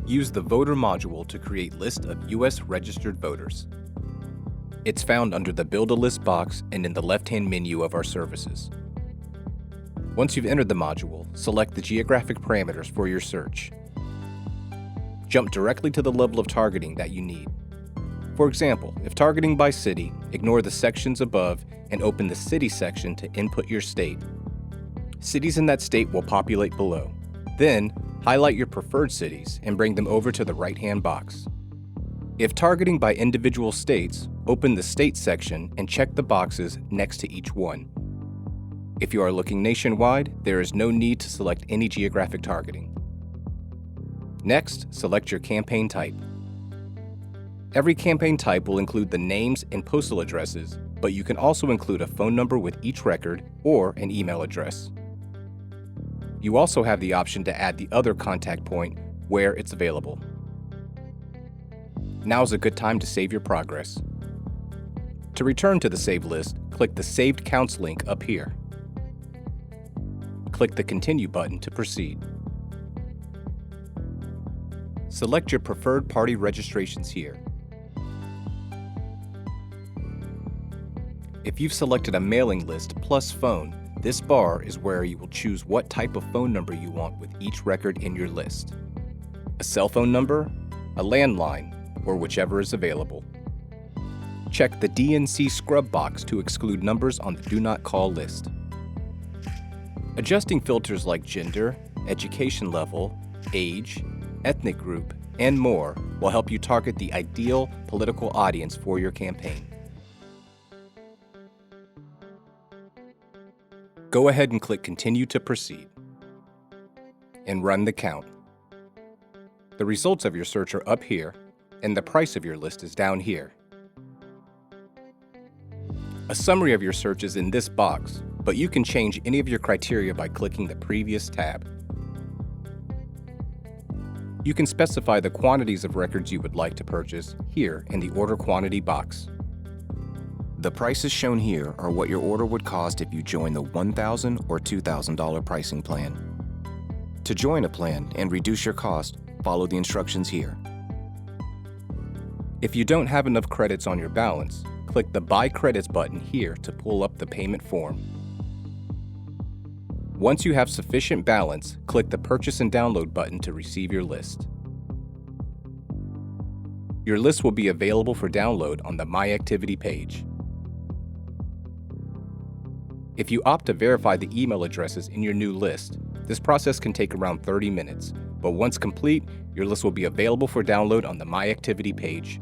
use the Voter module to create list of U.S. registered voters. It's found under the Build a List box and in the left-hand menu of our services. Once you've entered the module, select the geographic parameters for your search. Jump directly to the level of targeting that you need. For example, if targeting by city, ignore the sections above and open the city section to input your state. Cities in that state will populate below. Then, highlight your preferred cities and bring them over to the right-hand box. If targeting by individual states, open the state section and check the boxes next to each one. If you are looking nationwide, there is no need to select any geographic targeting. Next, select your campaign type. Every campaign type will include the names and postal addresses, but you can also include a phone number with each record or an email address. You also have the option to add the other contact point where it's available. Now's a good time to save your progress. To return to the saved list, click the Saved Counts link up here. Click the Continue button to proceed. Select your preferred party registrations here. If you've selected a mailing list plus phone, this bar is where you will choose what type of phone number you want with each record in your list. A cell phone number, a landline, or whichever is available. Check the DNC scrub box to exclude numbers on the Do Not Call list. Adjusting filters like gender, education level, age, ethnic group, and more will help you target the ideal political audience for your campaign. Go ahead and click Continue to proceed. And run the count. The results of your search are up here, and the price of your list is down here. A summary of your search is in this box, but you can change any of your criteria by clicking the previous tab. You can specify the quantities of records you would like to purchase here in the Order Quantity box. The prices shown here are what your order would cost if you join the $1,000 or $2,000 pricing plan. To join a plan and reduce your cost, follow the instructions here. If you don't have enough credits on your balance, click the Buy Credits button here to pull up the payment form. Once you have sufficient balance, click the Purchase and Download button to receive your list. Your list will be available for download on the My Activity page. If you opt to verify the email addresses in your new list, this process can take around 30 minutes, but once complete, your list will be available for download on the My Activity page.